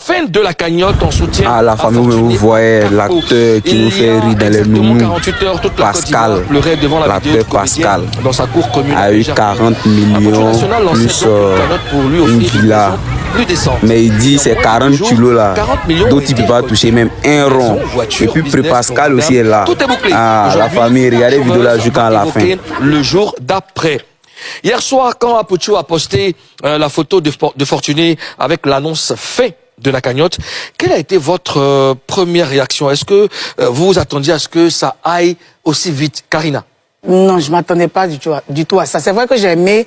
fin de la cagnotte en soutien à la famille. Vous voyez l'acteur qui nous fait rire dans les nounous, Pascal, l'acteur Pascal, dans sa cour commune a eu 40 millions plus une villa. Mais il dit c'est 40 kilos là, d'autres il ne peut pas toucher même un rond. Et puis Pré Pascal aussi est là. Ah, la famille, regardez la vidéo là jusqu'à la fin. Le jour d'après. Hier soir, quand Apuchou a posté la photo de Fortuné avec l'annonce fait de la cagnotte, quelle a été votre première réaction? Est-ce que vous vous attendiez à ce que ça aille aussi vite? Karina? Non, je m'attendais pas du tout à ça. C'est vrai que j'ai aimé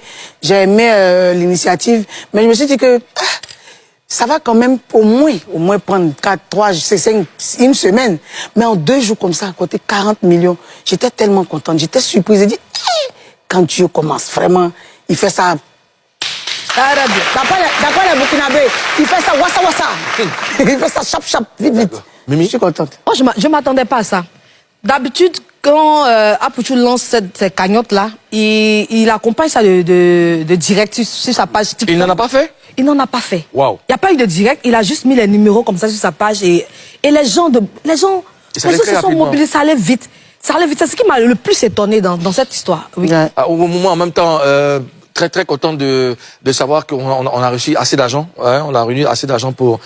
l'initiative, mais je me suis dit que ça va quand même au moins prendre 4, 3, 5, une semaine. Mais en 2 jours comme ça, à côté 40 millions, j'étais tellement contente, j'étais surprise. J'ai dit, quand Dieu commence, vraiment, il fait ça. D'après les Burkinabés, il fait ça, wassa. Il fait ça, chap, vite. Mimi? Je suis contente. Oh, je ne m'attendais pas à ça. D'habitude, quand Apuchou lance cette cagnotte-là, il accompagne ça de direct sur sa page TikTok. Il n'en a pas fait? Il n'en a pas fait. Wow. Il n'y a pas eu de direct, il a juste mis les numéros comme ça sur sa page et les gens se sont mobilisés, ça allait vite. C'est ce qui m'a le plus étonné dans cette histoire. Oui. Ouais. Au moment, en même temps, très content de savoir qu'on a reçu assez d'argent. Ouais, on a réuni assez d'argent pour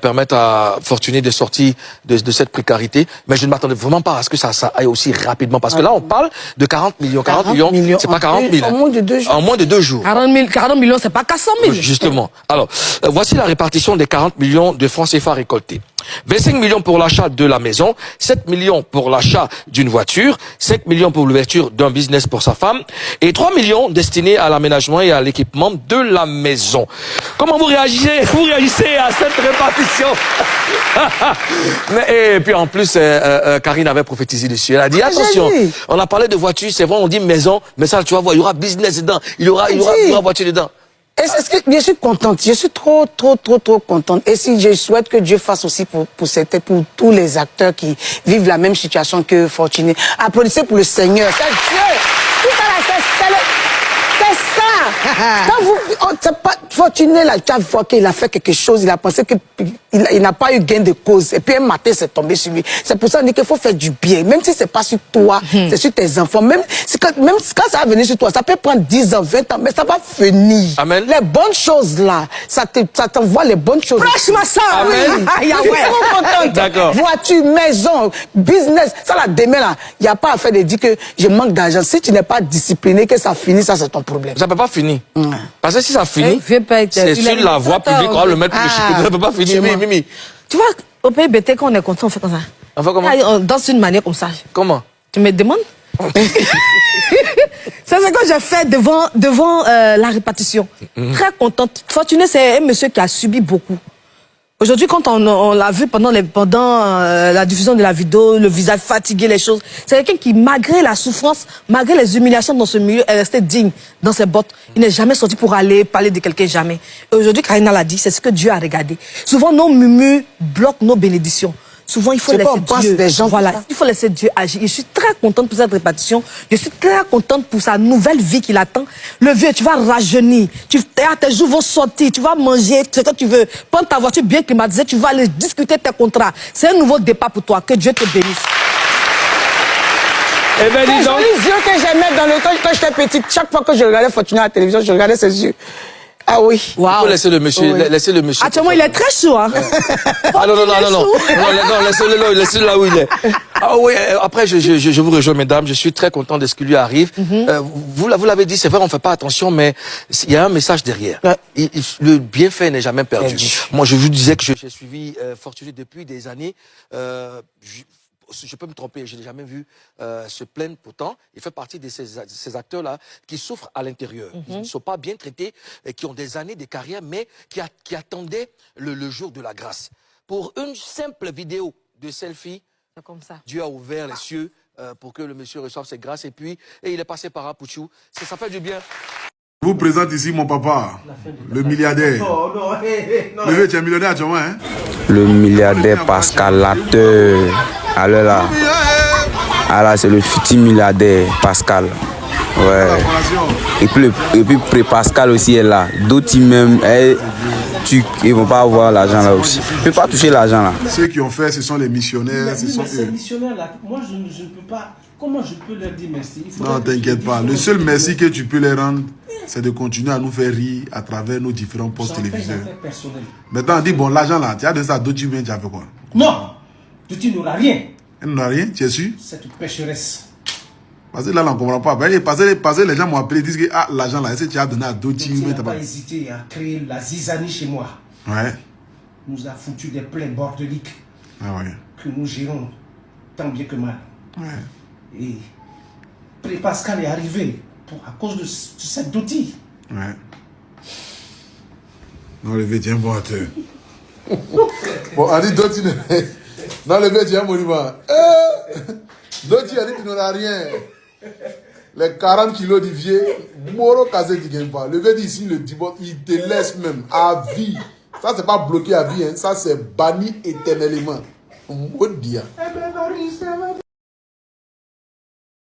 permettre à Fortuné de sortir de cette précarité. Mais je ne m'attendais vraiment pas à ce que ça aille aussi rapidement. Parce que là, on parle de 40 millions. 40 millions, c'est pas 40 000. En moins de 2 jours. En moins de 2 jours. 40 millions, c'est pas 400 000. Justement. Alors, voici la répartition des 40 millions de francs CFA récoltés. 25 millions pour l'achat de la maison, 7 millions pour l'achat d'une voiture, 5 millions pour l'ouverture d'un business pour sa femme et 3 millions destinés à l'aménagement et à l'équipement de la maison. Comment vous réagissez à cette répartition? Et puis en plus, Karine avait prophétisé dessus. Elle a dit, attention, on a parlé de voiture, c'est vrai, on dit maison, mais ça, tu vas voir, il y aura business dedans, il y aura voiture dedans. Est-ce que je suis contente, je suis trop contente. Et si je souhaite que Dieu fasse aussi pour tous les acteurs qui vivent la même situation que Fortuné. Applaudissez pour le Seigneur. C'est Dieu. Tout ça là, c'est ça. Quand vous, Fortuné là, tu as vu qu'il a fait quelque chose, il a pensé qu'il n'a pas eu gain de cause. Et puis un matin, c'est tombé sur lui. C'est pour ça qu'on dit qu'il faut faire du bien. Même si c'est pas sur toi, c'est sur tes enfants. Même quand ça va venir sur toi, ça peut prendre 10 ans, 20 ans, mais ça va venir. Amen. Les bonnes choses là, ça t'envoie les bonnes choses. Franchement, ça. Amen. Je suis trop contente. D'accord. Voiture, maison, business. Ça là, demain là, il n'y a pas à faire de dire que je manque d'argent. Si tu n'es pas discipliné, que ça finit, ça c'est ton problème. Ça peut pas finir. Parce que si ça finit, c'est sur la voie publique, on va le mettre pour le chiffre. Ça peut pas finir. Mimi. Tu vois, au pays BT, quand on est content, on fait comme ça. On fait comment? On danse d'une manière comme ça. Comment? Tu me demandes? C'est ce que j'ai fait devant la répartition. Très contente. Fortuné, c'est un monsieur qui a subi beaucoup. Aujourd'hui, quand on l'a vu pendant la diffusion de la vidéo, le visage fatigué, les choses, c'est quelqu'un qui, malgré la souffrance, malgré les humiliations dans ce milieu, est resté digne dans ses bottes. Il n'est jamais sorti pour aller parler de quelqu'un, jamais. Et aujourd'hui, Karina l'a dit, c'est ce que Dieu a regardé. Souvent, nos murmures bloquent nos bénédictions. Souvent, il faut laisser Dieu. Des gens voilà, il faut laisser Dieu agir. Je suis très contente pour cette répartition. Je suis très contente pour sa nouvelle vie qui l'attend. Le vieux, tu vas rajeunir. Tes jours vont sortir. Tu vas manger ce que tu veux. Prends ta voiture bien climatisée. Tu vas aller discuter tes contrats. C'est un nouveau départ pour toi. Que Dieu te bénisse. Eh ben, dis donc. Les yeux que j'aimais dans le temps quand j'étais petite, chaque fois que je regardais Fortuné à la télévision, je regardais ses yeux. Ah oui. Wow. Il faut laisser le monsieur. Oui. Laisser le monsieur. Actuellement, il est très chaud. Hein. Ah non, laissez-le là où il est. Ah oui, après, je vous rejoins, mesdames. Je suis très content de ce qui lui arrive. Vous l'avez dit, c'est vrai, on ne fait pas attention, mais il y a un message derrière. Le bienfait n'est jamais perdu. Moi, je vous disais que j'ai suivi Fortuné depuis des années. Je peux me tromper, je n'ai jamais vu se plaindre. Pourtant, il fait partie de ces acteurs-là qui souffrent à l'intérieur. Ils ne sont pas bien traités, qui ont des années de carrière, mais qui attendaient le jour de la grâce. Pour une simple vidéo de selfie, comme ça. Dieu a ouvert les cieux pour que le monsieur reçoive ses grâces. Et puis, il est passé par Apuchou. Ça fait du bien. Je vous présente ici mon papa, le milliardaire. Le vieux, tu es millionnaire, tu vois, hein? Le milliardaire Pascal, l'acteur. Alors là. Alors c'est le futur milliardaire Pascal. Ouais. Et puis Pré Pascal aussi est là. D'autres même. trucs, ils vont pas avoir l'argent là aussi. Ils ne peuvent pas toucher l'argent là. Ceux qui ont fait, ce sont les missionnaires. Mais ces missionnaires-là, moi je ne peux pas. Comment je peux leur dire merci? Non, t'inquiète pas. Le seul merci que tu peux leur rendre, c'est de continuer à nous faire rire à travers nos différents postes télévisés. Maintenant, dis, bon, l'argent là, tu as donné ça à d'autres humains, tu as fait quoi? Non, tu n'auras rien. Elle n'aura rien, tu es sûr? Cette pécheresse. Parce que là, on ne comprend pas. Parce que les gens m'ont appelé, ils disent que ah, l'argent là, est-ce que tu as donné à d'autres humains? Tu n'as pas hésité à créer la zizanie chez moi. Ouais. Nous a foutu des plaies bordeliques. Ah ouais. Que nous gérons tant bien que mal. Ouais. Et Pascal est arrivé à cause de cette dottie. Ouais. Non, le tiens bon à terre. Bon, on dit dottie. Non, le tiens monument. Dottie a dit tu n'auras rien. Les 40 kilos du vieux, Moro Kazé qui gagne pas. Le dit ici, le dibot, il te laisse même à vie. Ça, c'est pas bloqué à vie, hein. Ça, c'est banni éternellement. On va dire.